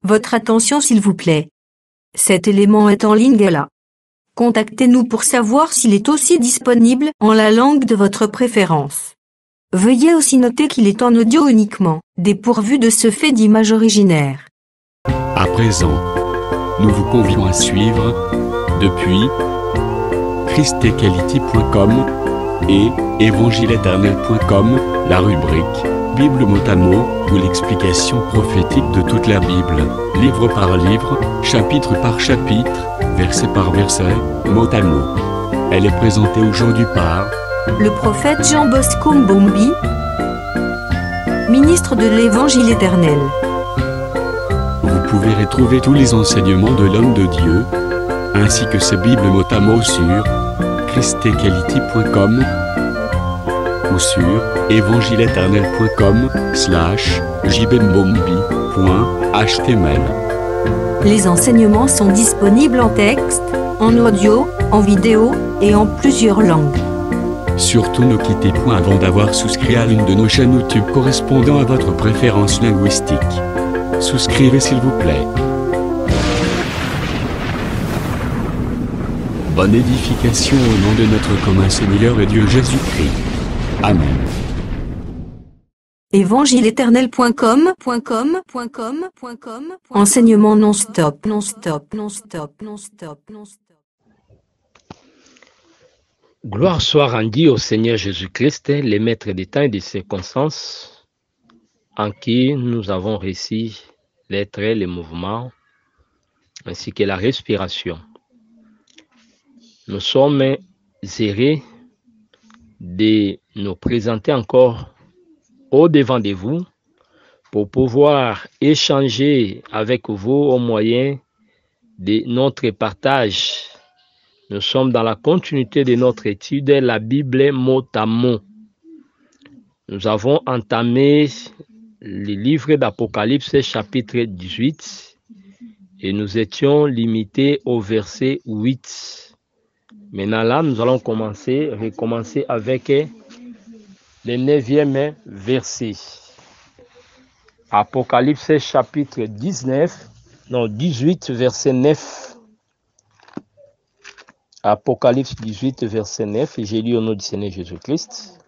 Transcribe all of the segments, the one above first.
Votre attention s'il vous plaît. Cet élément est en lingala. Contactez-nous pour savoir s'il est aussi disponible en la langue de votre préférence. Veuillez aussi noter qu'il est en audio uniquement, dépourvu de ce fait d'image originaire. À présent, nous vous convions à suivre, depuis christequality.com et évangile-éternel.com, la rubrique Bible mot à mot, ou l'explication prophétique de toute la Bible, livre par livre, chapitre par chapitre, verset par verset, mot à mot. Elle est présentée aujourd'hui par le prophète Jean Bosco Mbombi, ministre de l'Évangile éternel. Vous pouvez retrouver tous les enseignements de l'homme de Dieu, ainsi que ses Bibles mot à mot sur christequality.com ou sur évangile-éternel.com/jbmbombi.html. Les enseignements sont disponibles en texte, en audio, en vidéo et en plusieurs langues. Surtout ne quittez point avant d'avoir souscrit à l'une de nos chaînes YouTube correspondant à votre préférence linguistique. Souscrivez s'il vous plaît. Bonne édification au nom de notre commun Seigneur et Dieu Jésus-Christ. Amen. évangile-éternel.com Enseignement non-stop. Gloire soit rendue au Seigneur Jésus-Christ, le maître des temps et des circonstances, en qui nous avons réussi l'être, les mouvements, ainsi que la respiration. Nous sommes heureux de nous présenter encore au-devant de vous pour pouvoir échanger avec vous au moyen de notre partage. Nous sommes dans la continuité de notre étude, la Bible mot à mot. Nous avons entamé le livre d'Apocalypse chapitre 18 et nous étions limités au verset 8. Maintenant là, nous allons recommencer avec le 9e verset. Apocalypse chapitre 18 verset 9. Apocalypse 18 verset 9. Et j'ai lu au nom du Seigneur Jésus-Christ.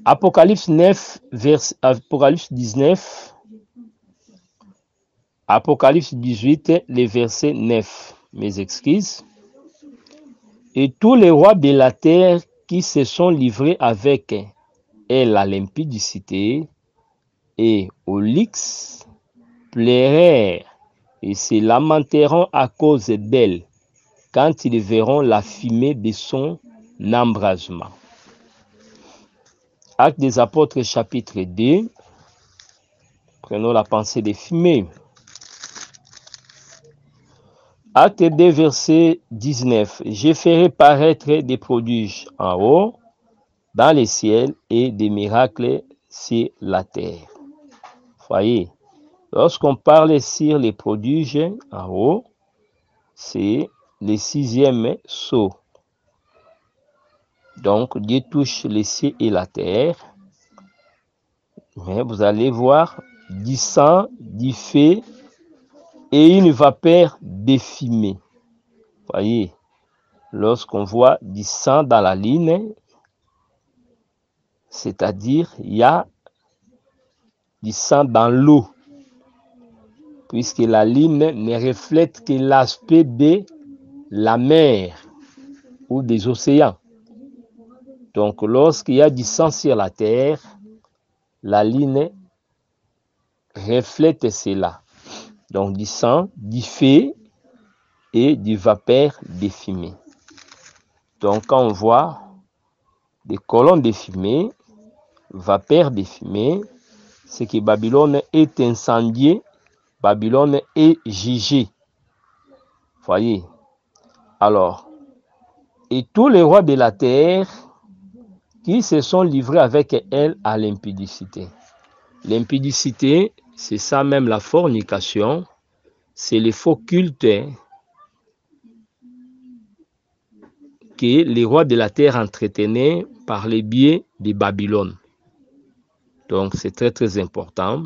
Apocalypse 19. Apocalypse 18, le verset 9. Mes excuses. Et tous les rois de la terre qui se sont livrés avec elle à l'impudicité et au luxe pleurèrent et se lamenteront à cause d'elle quand ils verront la fumée de son embrasement. Actes des Apôtres chapitre 2. Prenons la pensée des fumées. Acte 2, verset 19. Je ferai paraître des prodiges en haut, dans les ciels, et des miracles sur la terre. Voyez, lorsqu'on parle sur les prodiges en haut, c'est le 6e sceau. Donc, Dieu touche les cieux et la terre. Mais vous allez voir du sang, du feu et une vapeur de fumée. Voyez, lorsqu'on voit du sang dans la ligne, c'est-à-dire il y a du sang dans l'eau, puisque la ligne ne reflète que l'aspect de la mer ou des océans. Donc, lorsqu'il y a du sang sur la terre, la ligne reflète cela. Donc, du sang, du feu et du vapeur de fumée. Donc, quand on voit des colonnes de fumée, vapeur de fumée, c'est que Babylone est incendiée, Babylone est jugée. Voyez. Alors, et tous les rois de la terre qui se sont livrés avec elle à l'impudicité. L'impudicité, c'est ça même la fornication, c'est le faux culte que les rois de la terre entretenaient par les biais de Babylone. Donc, c'est très, très important.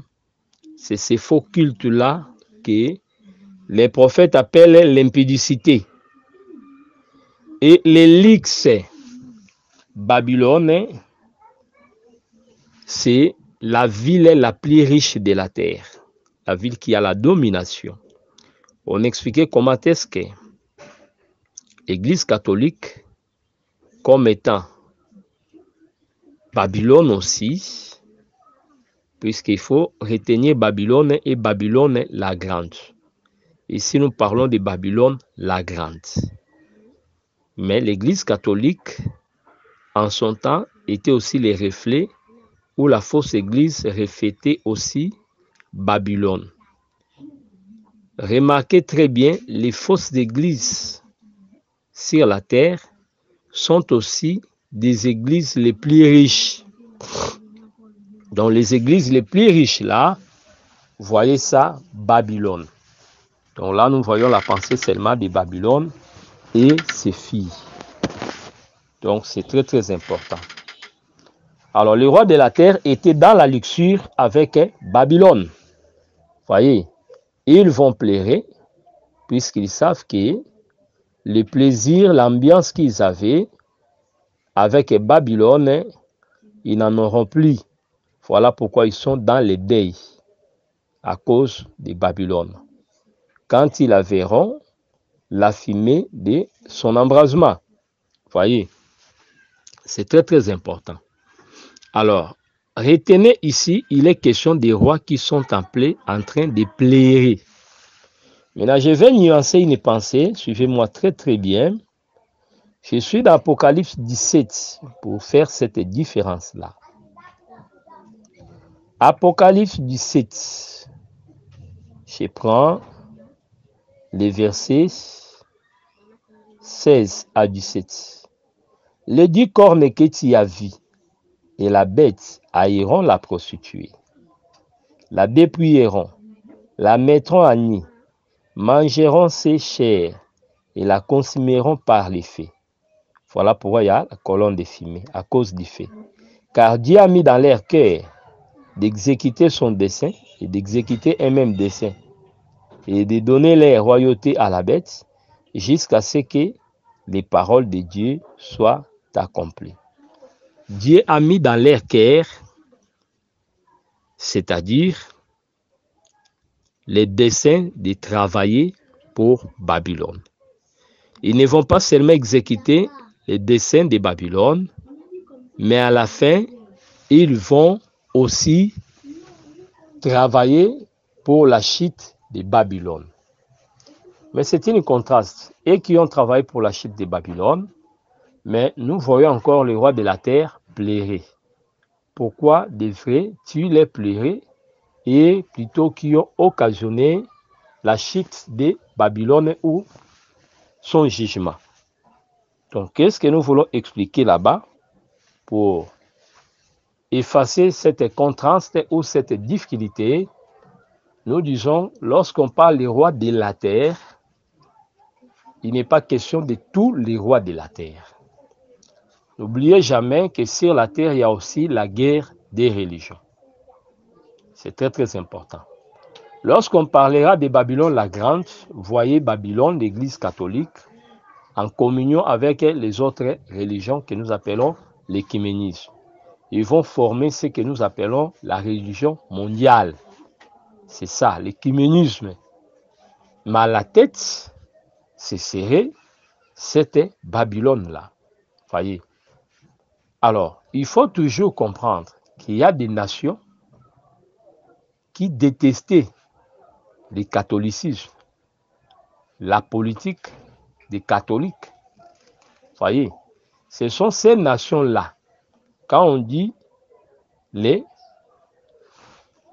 C'est ces faux cultes-là que les prophètes appellent l'impudicité. Et l'élix Babylone, c'est la ville la plus riche de la terre, la ville qui a la domination. On expliquait comment est-ce que l'Église catholique, comme étant Babylone aussi, puisqu'il faut retenir Babylone et Babylone la grande. Ici, nous parlons de Babylone la grande. Mais l'Église catholique, en son temps, était aussi les reflets où la fausse Église reflétait aussi Babylone. Remarquez très bien, les fausses églises sur la terre sont aussi des églises les plus riches. Dans les églises les plus riches là, vous voyez ça, Babylone. Donc là, nous voyons la pensée seulement de Babylone et ses filles. Donc c'est très très important. Alors les rois de la terre étaient dans la luxure avec Babylone. Voyez, ils vont pleurer puisqu'ils savent que le plaisir, l'ambiance qu'ils avaient avec Babylone, ils n'en auront plus. Voilà pourquoi ils sont dans les deuils à cause de Babylone. Quand ils la verront, la fumée de son embrasement. Voyez, c'est très très important. Alors, retenez ici, il est question des rois qui sont appelés en train de pleurer. Maintenant, je vais nuancer une pensée, suivez-moi très très bien. Je suis dans Apocalypse 17 pour faire cette différence-là. Apocalypse 17, je prends les versets 16 à 17. Les 10 cornes que tu as vues et la bête haïront la prostituée, la dépouilleront, la mettront à nu, mangeront ses chairs et la consumeront par les feux. Voilà pourquoi il y a la colonne de fumée, à cause du feu. Car Dieu a mis dans leur cœur d'exécuter son dessein et d'exécuter un même dessein et de donner les royautés à la bête jusqu'à ce que les paroles de Dieu soient accomplies. Dieu a mis dans leur cœur, c'est-à-dire les desseins de travailler pour Babylone. Ils ne vont pas seulement exécuter les desseins de Babylone, mais à la fin, ils vont aussi travailler pour la chute de Babylone. Mais c'est un contraste. Et qui ont travaillé pour la chute de Babylone, mais nous voyons encore les rois de la terre pleurer. Pourquoi devrais-tu les pleurer et plutôt qui ont occasionné la chute de Babylone ou son jugement? Donc, qu'est-ce que nous voulons expliquer là-bas pour effacer cette contraste ou cette difficulté? Nous disons, lorsqu'on parle des rois de la terre, il n'est pas question de tous les rois de la terre. N'oubliez jamais que sur la terre, il y a aussi la guerre des religions. C'est très très important. Lorsqu'on parlera de Babylone la Grande, voyez Babylone, l'Église catholique, en communion avec les autres religions que nous appelons l'écuménisme. Ils vont former ce que nous appelons la religion mondiale. C'est ça, l'écuménisme. Mais à la tête, ce serait cette Babylone-là. Voyez. Alors, il faut toujours comprendre qu'il y a des nations qui détestaient le catholicisme, la politique des catholiques. Voyez, ce sont ces nations-là. Quand on dit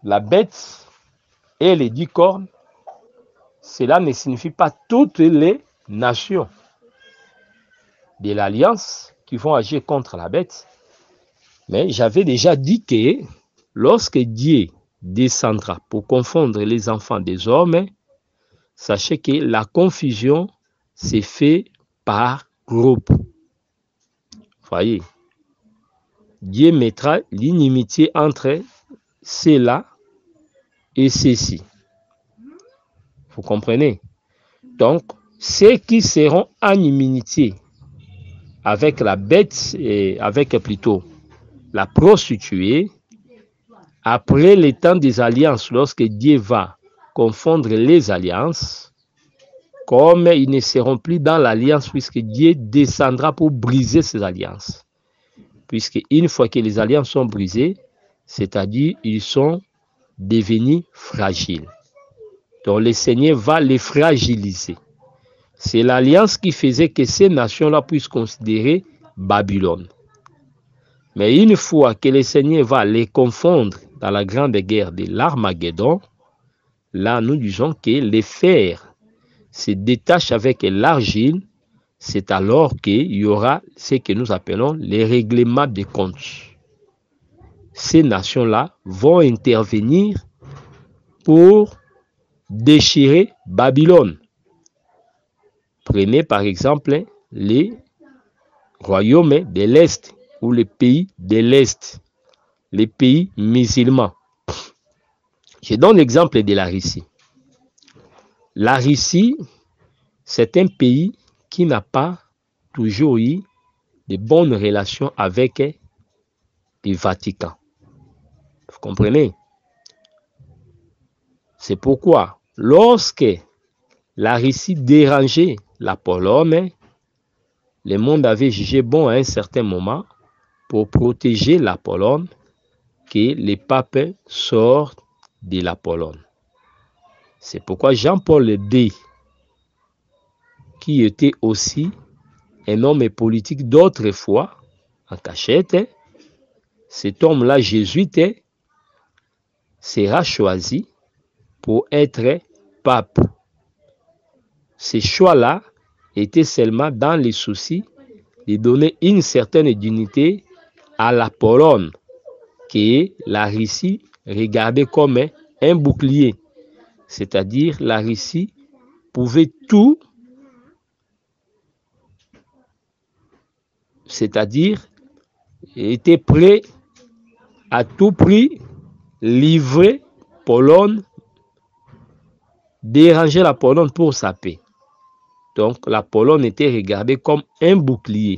la bête et les 10 cornes, cela ne signifie pas toutes les nations de l'Alliance qui vont agir contre la bête. Mais j'avais déjà dit que lorsque Dieu descendra pour confondre les enfants des hommes, sachez que la confusion s'est faite par groupe. Voyez, Dieu mettra l'inimitié entre ceux-là et ceux-ci. Vous comprenez? Donc, ceux qui seront en inimitié avec la bête, et avec plutôt la prostituée, après le temps des alliances, lorsque Dieu va confondre les alliances, comme ils ne seront plus dans l'alliance, puisque Dieu descendra pour briser ces alliances. Puisque une fois que les alliances sont brisées, c'est-à-dire ils sont devenus fragiles. Donc le Seigneur va les fragiliser. C'est l'alliance qui faisait que ces nations-là puissent considérer Babylone. Mais une fois que le Seigneur va les confondre dans la grande guerre de l'Armageddon, là nous disons que les fers se détachent avec l'argile, c'est alors qu'il y aura ce que nous appelons les règlements de comptes. Ces nations-là vont intervenir pour déchirer Babylone. Prenez par exemple les royaumes de l'Est ou les pays de l'Est, les pays musulmans. Je donne l'exemple de la Russie. La Russie, c'est un pays qui n'a pas toujours eu de bonnes relations avec le Vatican. Vous comprenez? C'est pourquoi, lorsque la Russie dérangeait la Pologne, le monde avait jugé bon à un certain moment, pour protéger la Pologne, que les papes sortent de la Pologne. C'est pourquoi Jean-Paul II, qui était aussi un homme politique d'autrefois, en cachette, cet homme-là, jésuite, sera choisi pour être pape. Ce choix-là était seulement dans les soucis de donner une certaine dignité à la Pologne, que la Russie regardait comme un bouclier. C'est-à-dire, la Russie pouvait tout, c'est-à-dire, était prêt à tout prix livrer Pologne, déranger la Pologne pour sa paix. Donc, la Pologne était regardée comme un bouclier.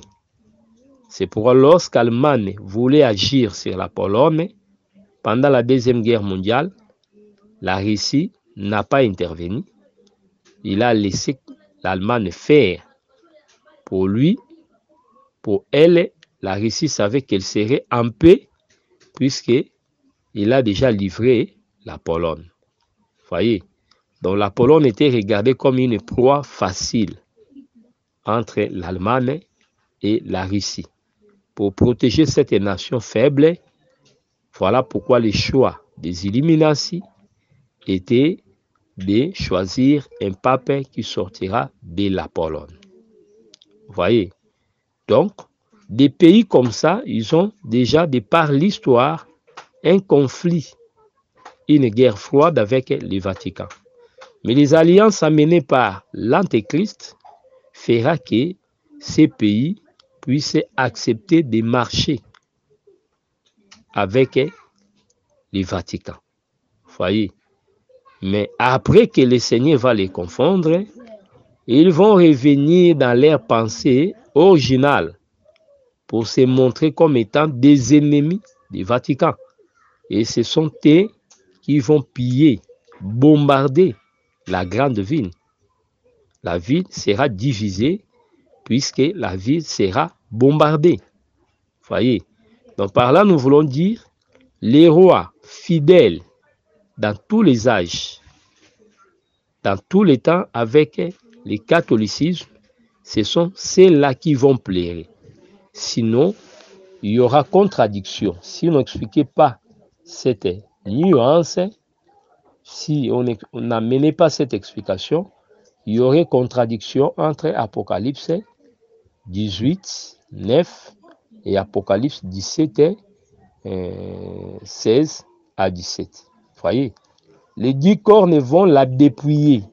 C'est pourquoi lorsqu'Allemagne voulait agir sur la Pologne, pendant la Deuxième Guerre mondiale, la Russie n'a pas intervenu. Il a laissé l'Allemagne faire. Pour lui, pour elle, la Russie savait qu'elle serait en paix, puisqu'il a déjà livré la Pologne. Voyez? Donc la Pologne était regardée comme une proie facile entre l'Allemagne et la Russie. Pour protéger cette nation faible, voilà pourquoi le choix des Illuminati était de choisir un pape qui sortira de la Pologne. Voyez? Donc, des pays comme ça, ils ont déjà, de par l'histoire, un conflit, une guerre froide avec le Vatican. Mais les alliances amenées par l'Antéchrist fera que ces pays puissent accepter de marcher avec le Vatican. Voyez. Mais après que le Seigneur va les confondre, ils vont revenir dans leur pensée originale pour se montrer comme étant des ennemis du Vatican. Et ce sont eux qui vont piller, bombarder la grande ville. La ville sera divisée puisque la ville sera bombardée. Voyez. Donc par là, nous voulons dire les rois fidèles dans tous les âges, dans tous les temps avec le catholicisme, ce sont ceux-là qui vont plaire. Sinon, il y aura contradiction. Si on n'expliquait pas cette nuance, si on n'amenait pas cette explication, il y aurait contradiction entre Apocalypse 18, 9 et Apocalypse 17, 16 à 17. Voyez, les 10 cornes vont la dépouiller.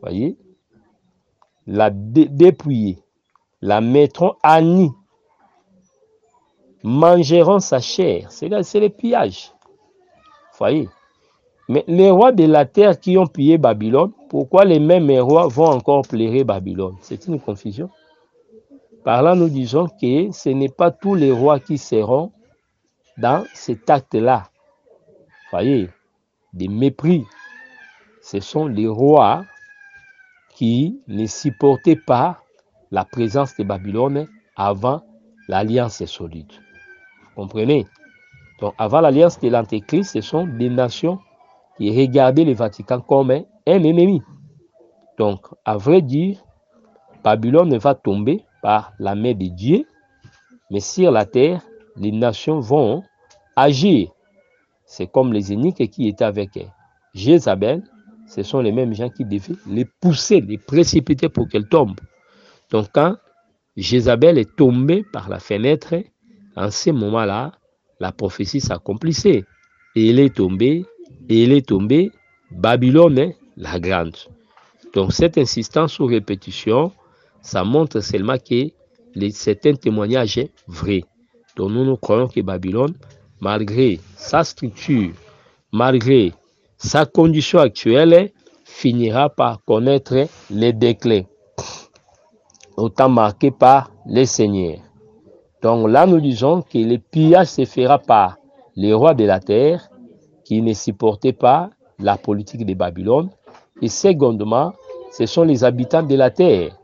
Voyez, la dépouiller, la mettront à nu mangeront sa chair. C'est le pillage. Vous voyez? Mais les rois de la terre qui ont pillé Babylone, pourquoi les mêmes rois vont encore plaire Babylone? C'est une confusion. Par là, nous disons que ce n'est pas tous les rois qui seront dans cet acte-là. Vous voyez? Des mépris. Ce sont les rois qui ne supportaient pas la présence de Babylone avant l'alliance solide. Vous comprenez? Donc, avant l'alliance de l'Antéchrist, ce sont des nations qui regardaient le Vatican comme un ennemi. Donc, à vrai dire, Babylone va tomber par la main de Dieu, mais sur la terre, les nations vont agir. C'est comme les eunuques qui étaient avec Jézabel. Ce sont les mêmes gens qui devaient les pousser, les précipiter pour qu'elles tombent. Donc, quand Jézabel est tombée par la fenêtre, en ce moment-là, la prophétie s'accomplissait. Et elle est tombée, Babylone la grande. Donc, cette insistance sur répétition, ça montre seulement que certains témoignages sont vrais. Donc, nous croyons que Babylone, malgré sa structure, malgré sa condition actuelle, finira par connaître les déclins, autant marqués par les seigneurs. Donc là, nous disons que le pillage se fera par les rois de la terre qui ne supportaient pas la politique de Babylone. Et secondement, ce sont les habitants de la terre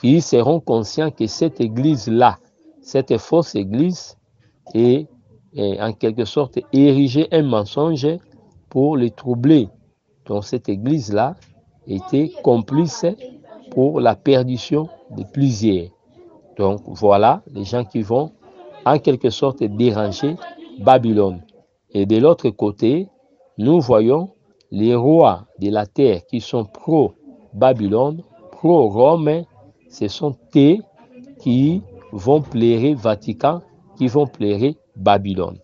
qui seront conscients que cette église-là, cette fausse église, est en quelque sorte érigée un mensonge pour les troubler. Donc cette église-là était complice pour la perdition de plusieurs. Donc voilà les gens qui vont en quelque sorte déranger Babylone. Et de l'autre côté, nous voyons les rois de la terre qui sont pro-Babylone, pro-Rome. Ce sont eux qui vont plaire Vatican, qui vont plaire Babylone.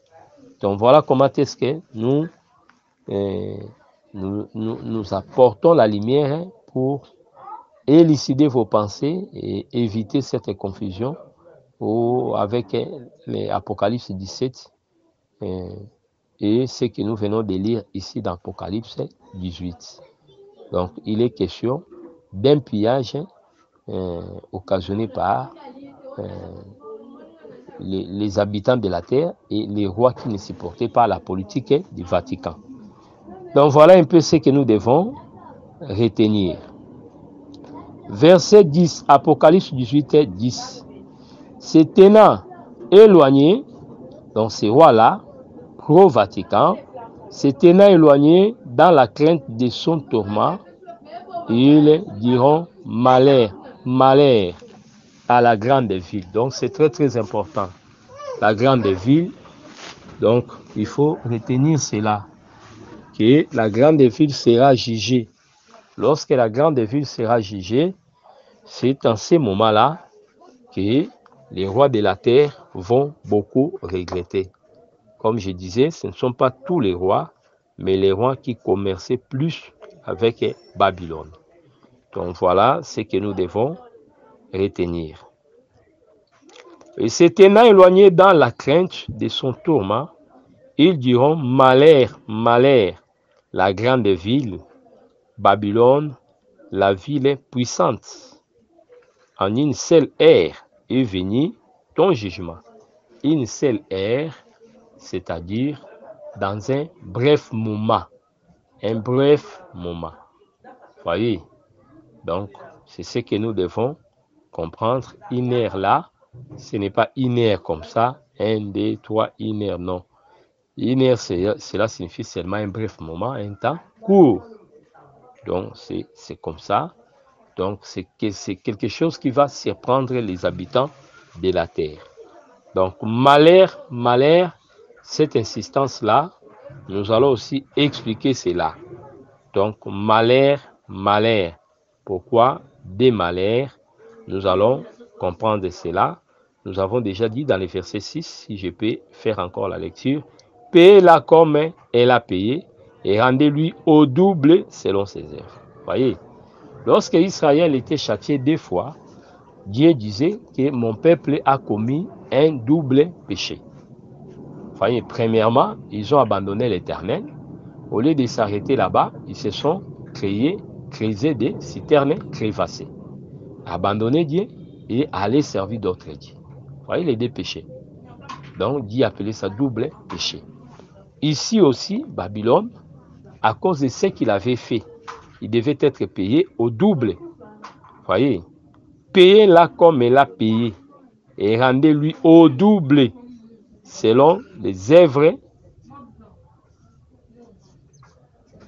Donc voilà comment est-ce que nous apportons la lumière pour élucider vos pensées et éviter cette confusion avec l'Apocalypse 17 et ce que nous venons de lire ici dans Apocalypse 18. Donc, il est question d'un pillage occasionné par les habitants de la terre et les rois qui ne supportaient pas la politique du Vatican. Donc, voilà un peu ce que nous devons retenir. Verset 10, Apocalypse 18, 10. Se tenant éloignés, donc ces rois-là, pro-Vatican, se tenant éloignés dans la crainte de son tourment, ils diront malheur, malheur à la grande ville. Donc c'est très très important. La grande ville, donc il faut retenir cela, que la grande ville sera jugée. Lorsque la grande ville sera jugée, c'est en ce moment-là que les rois de la terre vont beaucoup regretter. Comme je disais, ce ne sont pas tous les rois, mais les rois qui commerçaient plus avec Babylone. Donc voilà ce que nous devons retenir. Et se tenant éloignés dans la crainte de son tourment, ils diront malheur, malheur, la grande ville, Babylone, la ville puissante. En une seule heure est venu ton jugement. Une seule heure, c'est-à-dire dans un bref moment. Un bref moment. Voyez? Donc, c'est ce que nous devons comprendre. Une heure là, ce n'est pas une heure comme ça. 1, 2, 3, une heure, non. Une heure, cela signifie seulement un bref moment, un temps court. Donc, c'est comme ça. Donc, c'est quelque chose qui va surprendre les habitants de la terre. Donc, malheur, malheur, cette insistance-là, nous allons aussi expliquer cela. Donc, malheur, malheur. Pourquoi des malheurs? Nous allons comprendre cela. Nous avons déjà dit dans le verset 6, si je peux faire encore la lecture, payez-la comme elle a payé et rendez-lui au double selon ses œuvres. Voyez? Lorsque Israël était châtié 2 fois, Dieu disait que mon peuple a commis un double péché. Voyez, premièrement, ils ont abandonné l'Éternel. Au lieu de s'arrêter là-bas, ils se sont creusé des citernes crevassées. Abandonner Dieu et aller servir d'autres dieux. Voyez les deux péchés. Donc, Dieu appelait ça double péché. Ici aussi, Babylone, à cause de ce qu'il avait fait, il devait être payé au double. Voyez, payez là comme il a payé et rendez-lui au double selon les œuvres,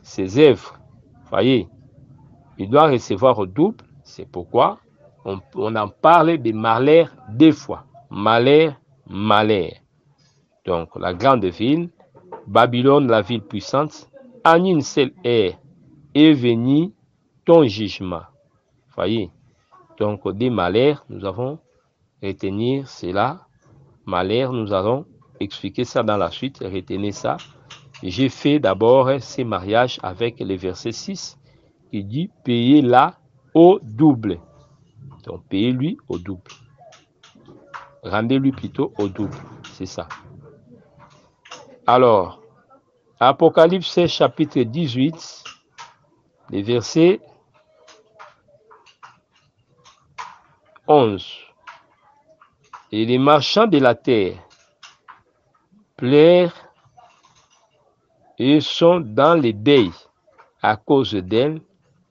ses œuvres. Voyez, il doit recevoir au double. C'est pourquoi on en parle de malheur deux fois. Malheur, malheur. Donc, la grande ville, Babylone, la ville puissante, en une seule heure est venu ton jugement. Voyez, donc des malheurs, nous avons retenir cela. Malheur, nous allons expliquer ça dans la suite, retenez ça. J'ai fait d'abord ces mariages avec le verset 6 qui dit payez-la au double. Donc payez-lui au double. Rendez-lui plutôt au double. C'est ça. Alors, Apocalypse chapitre 18, les versets 11. Et les marchands de la terre pleurent et sont dans les deuils à cause d'elle,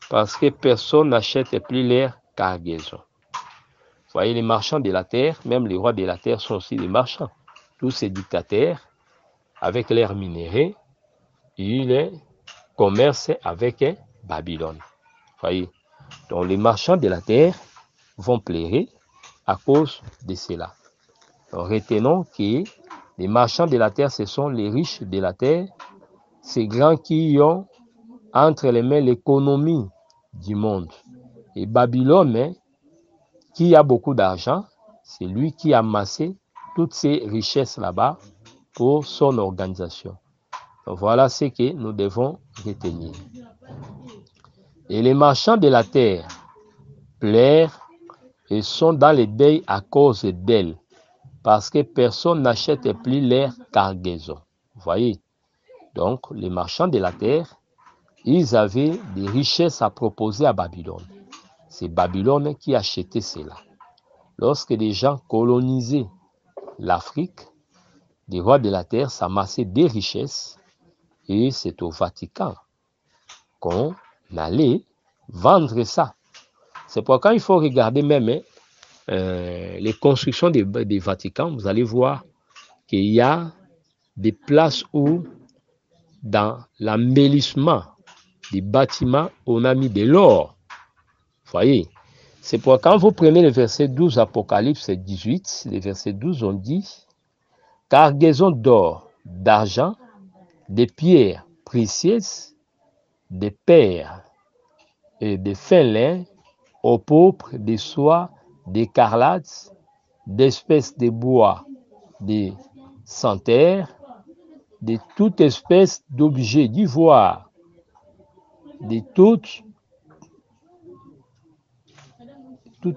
parce que personne n'achète plus leur cargaison. Vous voyez, les marchands de la terre, même les rois de la terre sont aussi des marchands. Tous ces dictateurs, avec leurs minéraux, ils commercent avec Babylone. Vous voyez, donc les marchands de la terre vont pleurer à cause de cela. Donc, retenons que les marchands de la terre, ce sont les riches de la terre, ces grands qui ont entre les mains l'économie du monde. Et Babylone, qui a beaucoup d'argent, c'est lui qui a amassé toutes ces richesses là-bas pour son organisation. Donc, voilà ce que nous devons retenir. Et les marchands de la terre pleurent et sont dans les deuils à cause d'elle, parce que personne n'achète plus leur cargaison. Vous voyez? Donc, les marchands de la terre, ils avaient des richesses à proposer à Babylone. C'est Babylone qui achetait cela. Lorsque les gens colonisaient l'Afrique, les rois de la terre s'amassaient des richesses et c'est au Vatican qu'on allait vendre ça. C'est pourquoi il faut regarder même les constructions des Vaticans. Vous allez voir qu'il y a des places où, dans l'embellissement des bâtiments, on a mis de l'or. Vous voyez, c'est pourquoi quand vous prenez le verset 12, Apocalypse 18, le verset 12, on dit « Cargaison d'or, d'argent, de pierres précieuses, de perles et de fin lin, au pourpre, de soie, d'écarlate, d'espèces de bois, de santerre, de toute espèce d'objets d'ivoire, de toute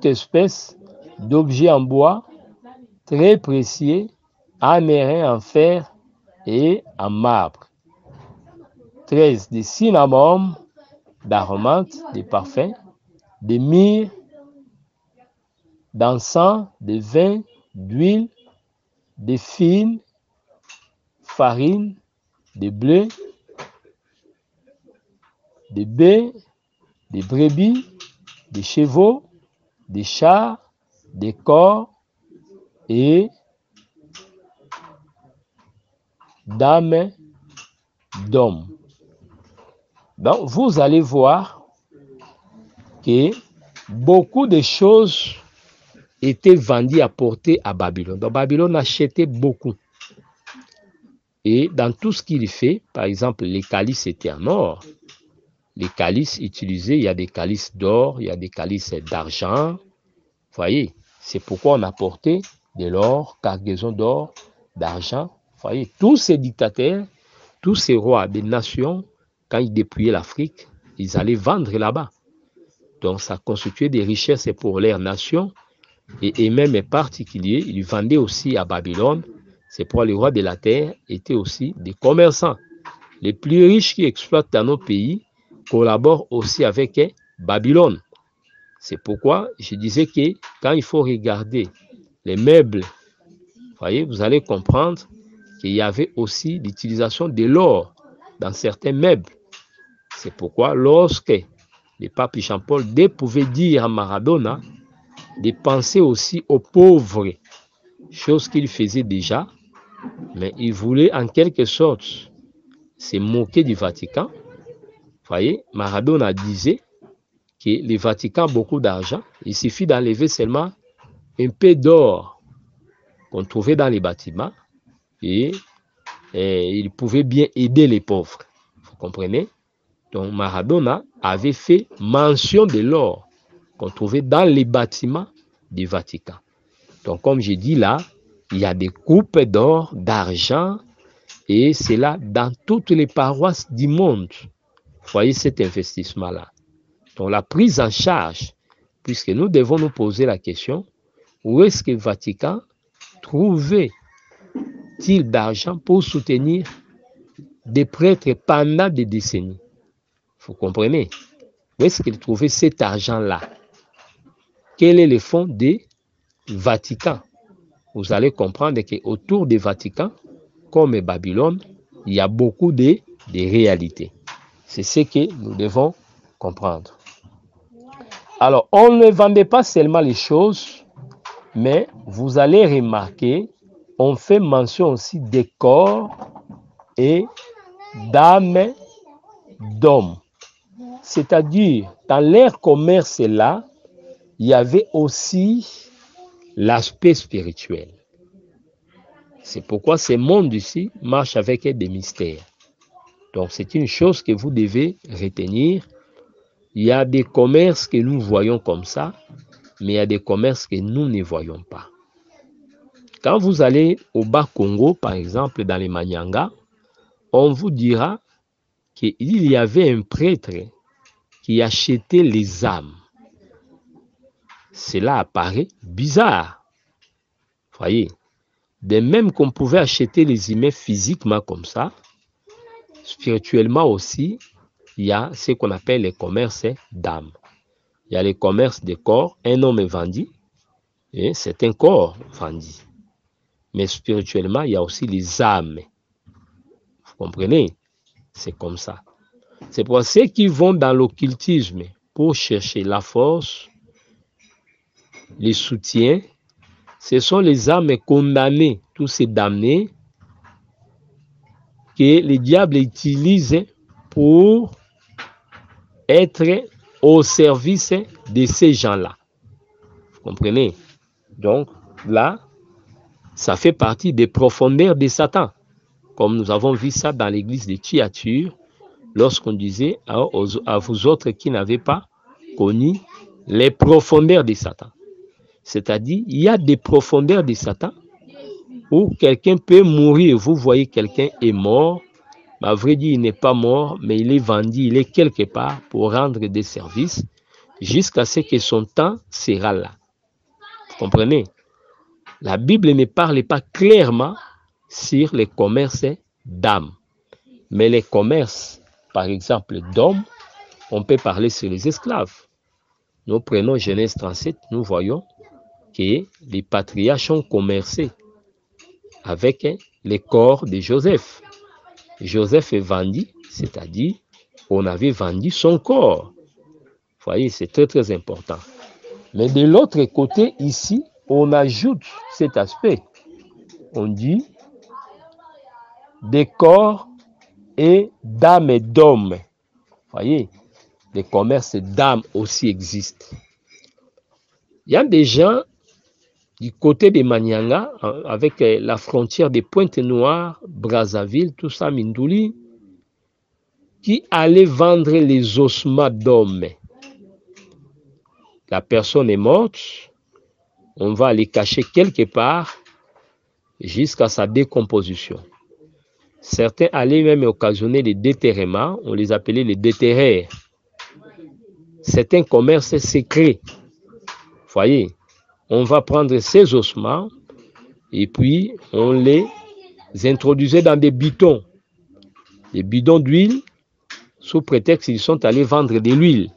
espèce d'objets en bois, très précieux, en airain, en fer et en marbre. 13. De cinnamome, d'aromates, de parfums, de myrrhe, d'encens, de vin, d'huile, de fine farine, de blé, de bœufs, de brebis, de chevaux, de chars, de corps et d'âmes d'hommes. Donc, vous allez voir que beaucoup de choses étaient vendues, apportées à Babylone. Donc, Babylone achetait beaucoup. Et dans tout ce qu'il fait, par exemple, les calices étaient en or. Les calices utilisés, il y a des calices d'or, il y a des calices d'argent. Vous voyez, c'est pourquoi on apportait de l'or, cargaison d'or, d'argent. Vous voyez, tous ces dictateurs, tous ces rois des nations, quand ils dépouillaient l'Afrique, ils allaient vendre là-bas. Donc, ça constituait des richesses pour leurs nations. Et même particuliers, ils vendaient aussi à Babylone C'est pourquoi les rois de la terre étaient aussi des commerçants. Les plus riches qui exploitent dans nos pays collaborent aussi avec Babylone. C'est pourquoi je disais que quand il faut regarder les meubles, voyez, vous allez comprendre qu'il y avait aussi l'utilisation de l'or dans certains meubles. C'est pourquoi lorsque le pape Jean-Paul II pouvait dire à Maradona de penser aussi aux pauvres, chose qu'il faisait déjà, mais il voulait en quelque sorte se moquer du Vatican. Voyez, Maradona disait que le Vatican a beaucoup d'argent, il suffit d'enlever seulement un peu d'or qu'on trouvait dans les bâtiments et il pouvait bien aider les pauvres. Vous comprenez? Donc Maradona avait fait mention de l'or qu'on trouvait dans les bâtiments du Vatican. Donc comme je dis là, il y a des coupes d'or, d'argent, et c'est là dans toutes les paroisses du monde. Voyez cet investissement-là. Donc la prise en charge, puisque nous devons nous poser la question, où est-ce que le Vatican trouvait-il d'argent pour soutenir des prêtres pendant des décennies? Vous comprenez? Où est-ce qu'il trouvait cet argent-là? Quel est le fond du Vatican? Vous allez comprendre qu'autour du Vatican, comme Babylone, il y a beaucoup de réalités. C'est ce que nous devons comprendre. Alors, on ne vendait pas seulement les choses, mais vous allez remarquer, on fait mention aussi des corps et d'âmes d'hommes. C'est-à-dire, dans leur commerce là, il y avait aussi l'aspect spirituel. C'est pourquoi ce monde ici marche avec des mystères. Donc, c'est une chose que vous devez retenir. Il y a des commerces que nous voyons comme ça, mais il y a des commerces que nous ne voyons pas. Quand vous allez au Bas-Congo, par exemple, dans les Manyanga, on vous dira qu'il y avait un prêtre qui achetait les âmes. Cela apparaît bizarre. Voyez, de même qu'on pouvait acheter les humains physiquement comme ça, spirituellement aussi, il y a ce qu'on appelle les commerces d'âmes. Il y a les commerces de corps, un homme est vendu, et c'est un corps vendu. Mais spirituellement, il y a aussi les âmes. Vous comprenez? C'est comme ça. C'est pour ceux qui vont dans l'occultisme pour chercher la force, les soutiens, ce sont les âmes condamnées, tous ces damnés que le diable utilise pour être au service de ces gens-là. Vous comprenez? Donc là, ça fait partie des profondeurs de Satan. Comme nous avons vu ça dans l'église de Thyatire, lorsqu'on disait à vous autres qui n'avez pas connu les profondeurs de Satan. C'est-à-dire, il y a des profondeurs de Satan où quelqu'un peut mourir. Vous voyez, quelqu'un est mort. À vrai dire, il n'est pas mort, mais il est vendu, il est quelque part pour rendre des services jusqu'à ce que son temps sera là. Vous comprenez? La Bible ne parle pas clairement sur les commerces d'âmes. Mais les commerces, par exemple, d'hommes, on peut parler sur les esclaves. Nous prenons Genèse 37, nous voyons que les patriarches ont commercé avec les corps de Joseph. Joseph est vendu, c'est-à-dire on avait vendu son corps. Vous voyez, c'est très très important. Mais de l'autre côté, ici, on ajoute cet aspect. On dit des corps et d'âmes et d'hommes. Vous voyez, les commerces d'âmes aussi existent. Il y a des gens du côté des Manyanga, avec la frontière des Pointe-Noires, Brazzaville, tout ça, Mindouli, qui allaient vendre les ossements d'hommes. La personne est morte, on va les cacher quelque part jusqu'à sa décomposition. Certains allaient même occasionner les déterrements, on les appelait les déterreurs. C'est un commerce secret. Vous voyez, on va prendre ces ossements et puis on les introduisaient dans des bidons d'huile, sous prétexte qu'ils sont allés vendre de l'huile.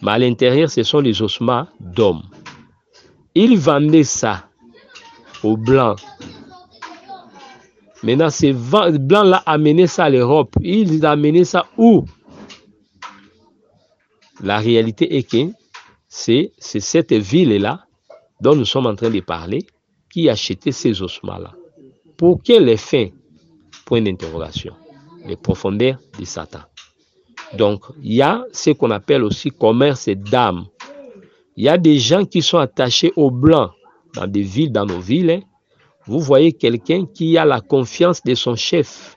Mais à l'intérieur, ce sont les ossements d'hommes. Ils vendaient ça aux Blancs. Maintenant, ces Blancs-là amenaient ça à l'Europe. Ils amenaient ça où? La réalité est que c'est cette ville-là dont nous sommes en train de parler qui achetait ces ossements-là. Pour quelle fin? Point d'interrogation. Les profondeurs de Satan. Donc, il y a ce qu'on appelle aussi commerce d'âmes. Il y a des gens qui sont attachés aux Blancs dans des villes, dans nos villes. Vous voyez quelqu'un qui a la confiance de son chef,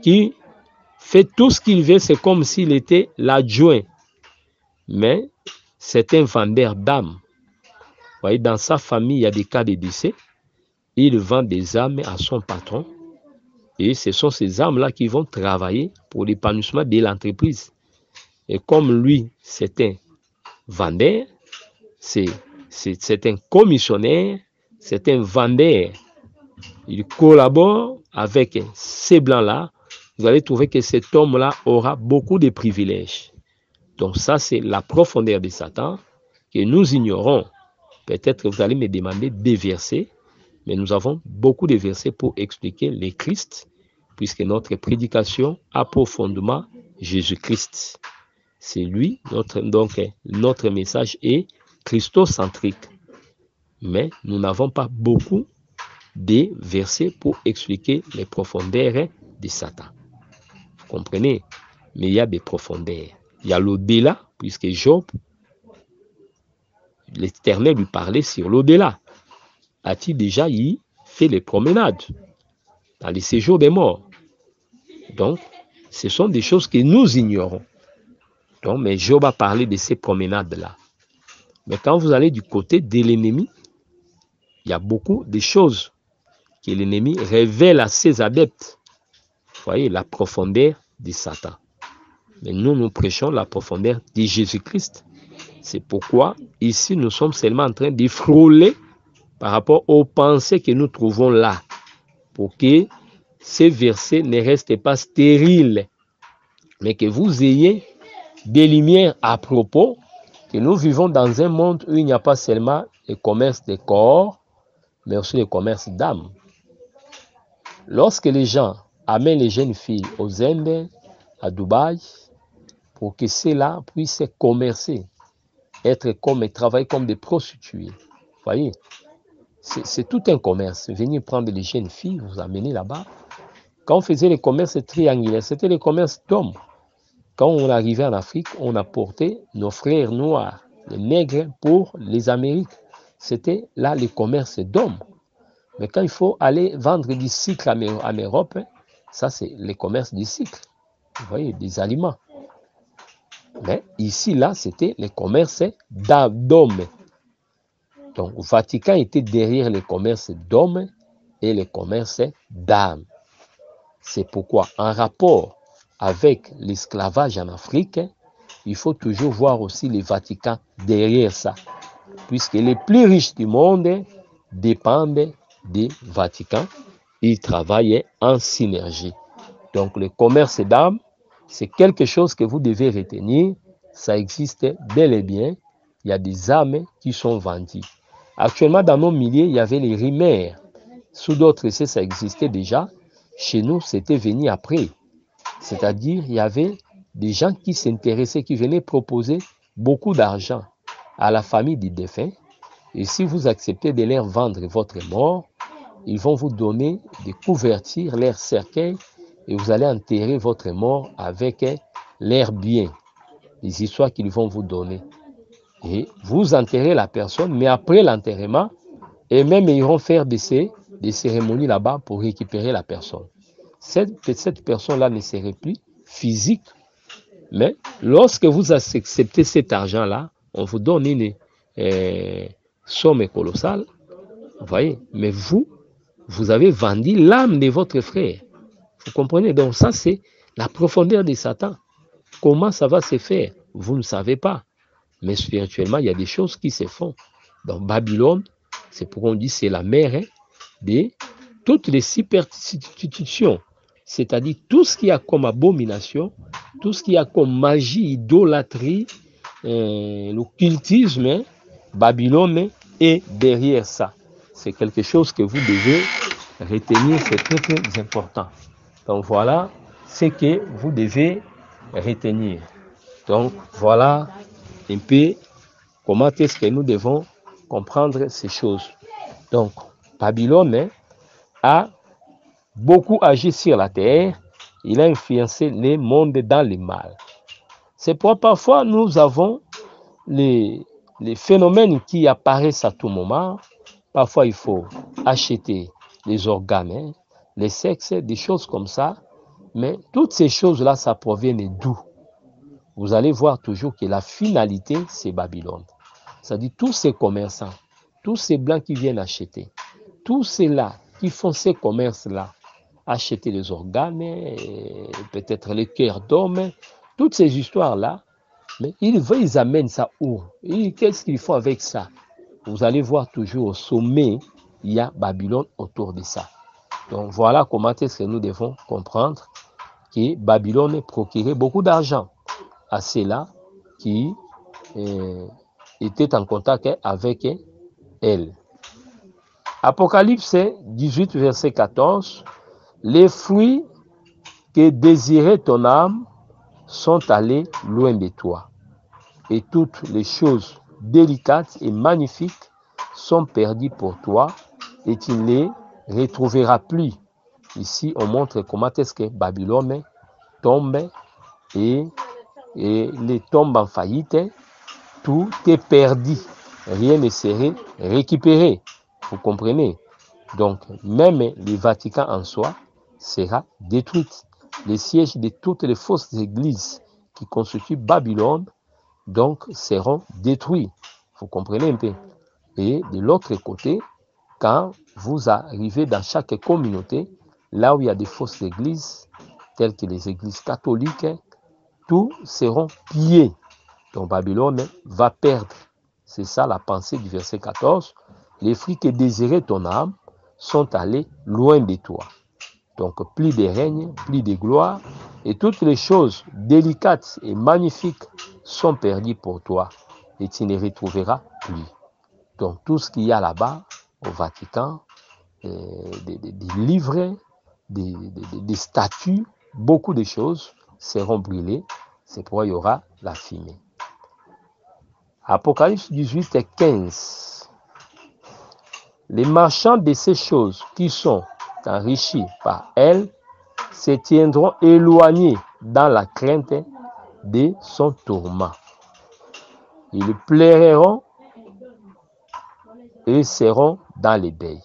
qui fait tout ce qu'il veut, c'est comme s'il était l'adjoint. Mais c'est un vendeur d'âmes. Vous voyez, dans sa famille, il y a des cas de décès. Il vend des âmes à son patron. Et ce sont ces âmes-là qui vont travailler pour l'épanouissement de l'entreprise. Et comme lui, c'est un vendeur, c'est un commissionnaire, c'est un vendeur. Il collabore avec ces blancs-là. Vous allez trouver que cet homme-là aura beaucoup de privilèges. Donc ça, c'est la profondeur de Satan que nous ignorons. Peut-être que vous allez me demander des versets, mais nous avons beaucoup de versets pour expliquer le Christ, puisque notre prédication a profondément Jésus-Christ. C'est lui, donc notre message est christocentrique. Mais nous n'avons pas beaucoup de versets pour expliquer les profondeurs de Satan. Vous comprenez? Mais il y a des profondeurs. Il y a l'au-delà, puisque Job, l'Éternel lui parlait sur l'au-delà. A-t-il déjà fait les promenades dans les séjours des morts? Donc, ce sont des choses que nous ignorons. Donc, mais Job a parlé de ces promenades-là. Mais quand vous allez du côté de l'ennemi, il y a beaucoup de choses que l'ennemi révèle à ses adeptes. Vous voyez, la profondeur de Satan. Mais nous prêchons la profondeur de Jésus-Christ. C'est pourquoi ici, nous sommes seulement en train de frôler par rapport aux pensées que nous trouvons là, pour que ces versets ne restent pas stériles, mais que vous ayez des lumières à propos, que nous vivons dans un monde où il n'y a pas seulement le commerce des corps, mais aussi le commerce d'âmes. Lorsque les gens amènent les jeunes filles aux Indes, à Dubaï, pour que ceux-là puissent commercer, travailler comme des prostituées. Vous voyez, c'est tout un commerce. Venir prendre les jeunes filles, vous amener là-bas. Quand on faisait les commerces triangulaires, c'était les commerces d'hommes. Quand on arrivait en Afrique, on apportait nos frères noirs, les nègres, pour les Amériques. C'était là le commerce d'hommes. Mais quand il faut aller vendre du cycle en Europe, ça c'est le commerce du cycle. Vous voyez, des aliments. Mais ici, là, c'était le commerce d'hommes. Donc, le Vatican était derrière le commerce d'hommes et le commerce d'âmes. C'est pourquoi, en rapport avec l'esclavage en Afrique, il faut toujours voir aussi le Vatican derrière ça. Puisque les plus riches du monde dépendent du Vatican. Ils travaillent en synergie. Donc, le commerce d'âmes, c'est quelque chose que vous devez retenir. Ça existe bel et bien. Il y a des âmes qui sont vendues. Actuellement, dans nos milieux, il y avait les rimères. Sous d'autres essais, ça existait déjà. Chez nous, c'était venu après. C'est-à-dire, il y avait des gens qui s'intéressaient, qui venaient proposer beaucoup d'argent à la famille du défunt. Et si vous acceptez de leur vendre votre mort, ils vont vous donner des couvertures, leur cercueil, et vous allez enterrer votre mort avec leurs biens, les histoires qu'ils vont vous donner. Et vous enterrez la personne, mais après l'enterrement, et même ils iront faire des cérémonies là-bas pour récupérer la personne. Cette personne-là ne serait plus physique, mais lorsque vous acceptez cet argent-là, on vous donne une somme colossale, vous voyez, mais vous avez vendu l'âme de votre frère. Vous comprenez? Donc ça, c'est la profondeur de Satan. Comment ça va se faire? Vous ne savez pas. Mais spirituellement, il y a des choses qui se font. Donc Babylone, c'est pourquoi on dit c'est la mère de toutes les superstitions, c'est-à-dire tout ce qu'il y a comme abomination, tout ce qu'il y a comme magie, idolâtrie, l'occultisme, Babylone est derrière ça. C'est quelque chose que vous devez retenir, c'est très très important. Donc voilà ce que vous devez retenir. Donc voilà un peu comment est-ce que nous devons comprendre ces choses. Donc Babylone a beaucoup agi sur la terre, il a influencé les mondes dans le mal. C'est pourquoi parfois nous avons les phénomènes qui apparaissent à tout moment. Parfois il faut acheter les organes, les sexes, des choses comme ça. Mais toutes ces choses-là, ça provient d'où? Vous allez voir toujours que la finalité, c'est Babylone. C'est-à-dire tous ces commerçants, tous ces blancs qui viennent acheter, tous ceux-là qui font ces commerces-là, acheter les organes, peut-être les cœurs d'hommes, toutes ces histoires-là, mais ils amènent ça où? Qu'est-ce qu'ils font avec ça? Vous allez voir toujours au sommet, il y a Babylone autour de ça. Donc voilà comment est-ce que nous devons comprendre que Babylone procurait beaucoup d'argent à ceux-là qui étaient en contact avec elle. Apocalypse 18, verset 14. Les fruits que désirait ton âme sont allés loin de toi, et toutes les choses délicates et magnifiques sont perdues pour toi, et tu ne les retrouveras plus. Ici, on montre comment est-ce que Babylone tombe et les tombes en faillite. Tout est perdu, rien ne serait récupéré. Vous comprenez? Donc, même le Vatican en soi sera détruit. Les sièges de toutes les fausses églises qui constituent Babylone donc seront détruits. Vous comprenez un peu? Et de l'autre côté, quand vous arrivez dans chaque communauté, là où il y a des fausses églises, telles que les églises catholiques, tous seront pillés. Donc Babylone va perdre. C'est ça la pensée du verset 14. Les fruits que désirait ton âme sont allés loin de toi. Donc plus de règne, plus de gloire, et toutes les choses délicates et magnifiques sont perdues pour toi, et tu ne les retrouveras plus. Donc tout ce qu'il y a là-bas, au Vatican, des livres, des statues, beaucoup de choses seront brûlées. C'est pourquoi il y aura la fumée. Apocalypse 18 et 15. Les marchands de ces choses qui sont enrichis par elles se tiendront éloignés dans la crainte de son tourment. Ils pleureront et seront dans les deuils.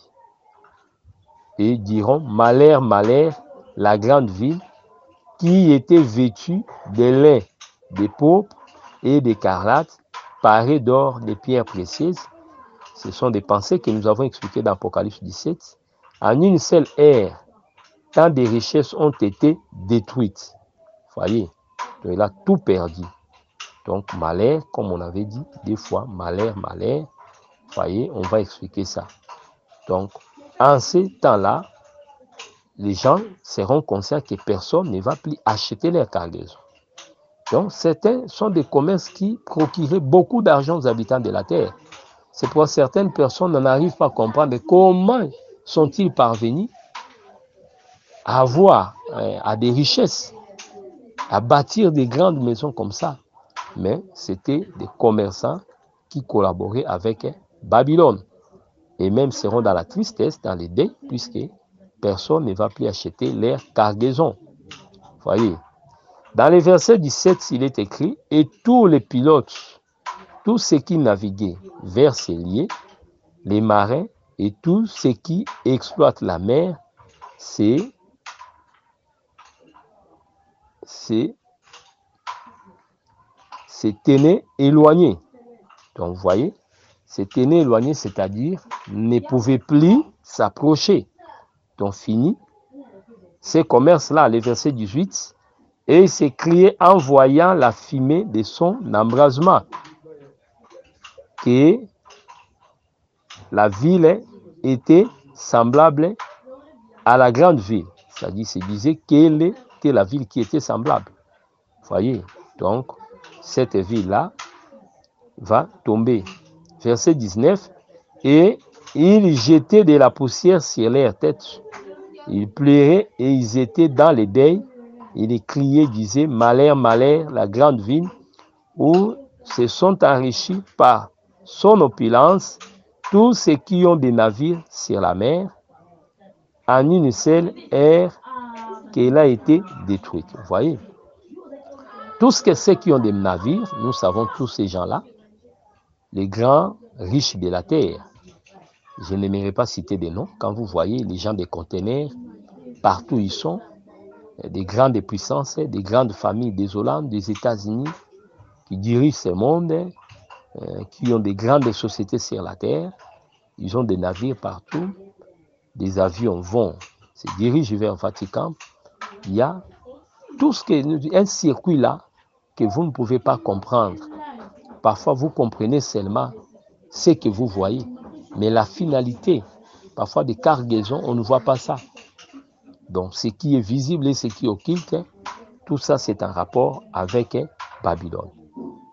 Et diront, malheur, malheur, la grande ville qui était vêtue de lin, de pourpre et d'écarlate, parée d'or, de pierres précieuses. Ce sont des pensées que nous avons expliquées dans Apocalypse 17. En une seule ère, tant de richesses ont été détruites. Voyez, il a tout perdu. Donc, malheur, comme on avait dit des fois, malheur, malheur. Voyez, on va expliquer ça. Donc, en ces temps-là, les gens seront conscients que personne ne va plus acheter leur cargaison. Donc, certains sont des commerces qui procuraient beaucoup d'argent aux habitants de la terre. C'est pour certaines personnes n'arrivent pas à comprendre comment sont-ils parvenus à avoir à des richesses, à bâtir des grandes maisons comme ça. Mais c'était des commerçants qui collaboraient avec Babylone. Et même seront dans la tristesse, dans les deuils, puisque personne ne va plus acheter leur cargaison. Voyez. Dans le verset 17, il est écrit, et tous les pilotes, tous ceux qui naviguaient vers ces lieux, les marins et tous ceux qui exploitent la mer, se tenaient éloignés. Donc, vous voyez, se tenaient éloignés, c'est-à-dire ne pouvaient plus s'approcher. Donc, fini. Ces commerces-là, le verset 18, et s'écriait en voyant la fumée de son embrasement, que la ville était semblable à la grande ville. C'est-à-dire, se disait quelle était la ville qui était semblable. Vous voyez, donc, cette ville-là va tomber. Verset 19, et ils jetaient de la poussière sur leurs têtes. Ils pleuraient et ils étaient dans les deuils. Ils criaient, disaient, malheur, malheur, la grande ville, où se sont enrichis par son opulence tous ceux qui ont des navires sur la mer. En une seule ère qu'elle a été détruite. Vous voyez, tous ceux qui ont des navires, nous savons tous ces gens-là, les grands riches de la terre. Je n'aimerais pas citer des noms. Quand vous voyez les gens des conteneurs, partout ils sont, des grandes puissances, des grandes familles des Hollandes, des États-Unis, qui dirigent ce monde, qui ont des grandes sociétés sur la terre, ils ont des navires partout, des avions vont, se dirigent vers le Vatican. Il y a tout ce que, un circuit là que vous ne pouvez pas comprendre. Parfois, vous comprenez seulement ce que vous voyez, mais la finalité, parfois des cargaisons, on ne voit pas ça. Donc, ce qui est visible et ce qui est occulte, tout ça, c'est un rapport avec Babylone.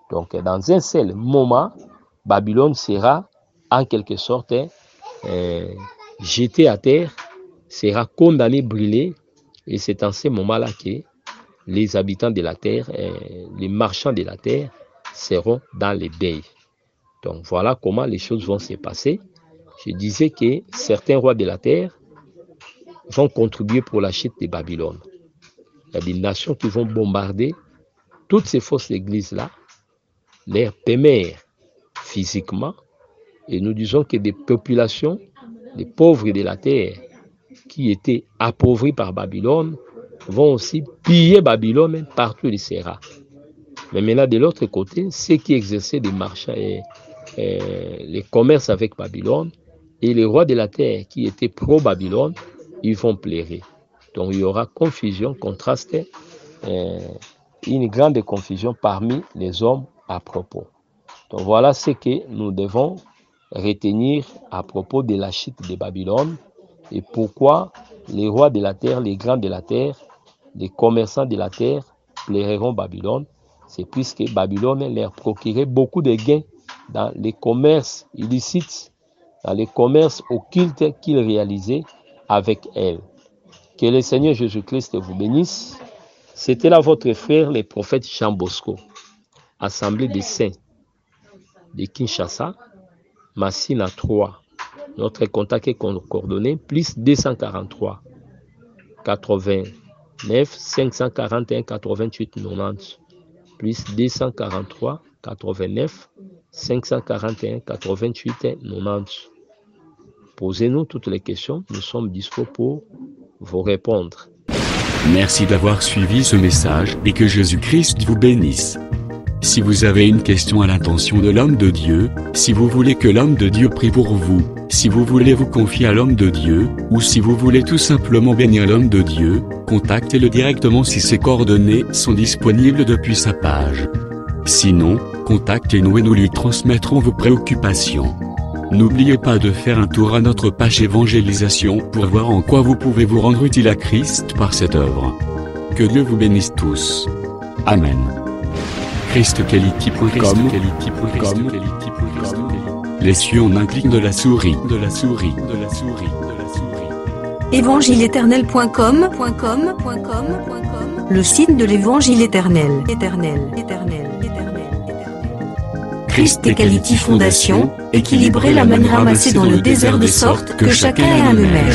Donc, dans un seul moment, Babylone sera en quelque sorte jeté à terre, sera condamné, brûlé, et c'est en ce moment-là que les habitants de la terre, les marchands de la terre, seront dans les deuils. Donc voilà comment les choses vont se passer. Je disais que certains rois de la terre vont contribuer pour la chute de Babylone. Il y a des nations qui vont bombarder toutes ces fausses églises-là, les pémères physiquement, et nous disons que des populations, des pauvres de la terre, qui étaient appauvris par Babylone, vont aussi piller Babylone partout où il sera. Mais maintenant, de l'autre côté, ceux qui exerçaient des marchands et les commerces avec Babylone, et les rois de la terre qui étaient pro-Babylone, ils vont pleurer. Donc il y aura confusion, contraste, une grande confusion parmi les hommes à propos. Donc voilà ce que nous devons retenir à propos de la chute de Babylone et pourquoi les rois de la terre, les grands de la terre, les commerçants de la terre pleureront Babylone. C'est puisque Babylone leur procurait beaucoup de gains dans les commerces illicites, dans les commerces occultes qu'ils réalisaient avec elle. Que le Seigneur Jésus-Christ vous bénisse. C'était là votre frère, le prophète Jean Bosco, Assemblée des Saints de Kinshasa, Massina 3. Notre contact est coordonné, plus 243 89 541 88 90. Plus 243 89 541 88 90. Posez-nous toutes les questions, nous sommes dispo pour vous répondre. Merci d'avoir suivi ce message et que Jésus-Christ vous bénisse. Si vous avez une question à l'intention de l'homme de Dieu, si vous voulez que l'homme de Dieu prie pour vous, si vous voulez vous confier à l'homme de Dieu, ou si vous voulez tout simplement bénir l'homme de Dieu, contactez-le directement si ses coordonnées sont disponibles depuis sa page. Sinon, contactez-nous et nous lui transmettrons vos préoccupations. N'oubliez pas de faire un tour à notre page évangélisation pour voir en quoi vous pouvez vous rendre utile à Christ par cette œuvre. Que Dieu vous bénisse tous. Amen. ChristQuality.com. Les cieux en un clic de la souris. Évangile-éternel.com, le site de l'Évangile éternel. Christ et Quality Fondation, équilibrer la manne ramassée dans le désert de sorte que chacun ait un le maire.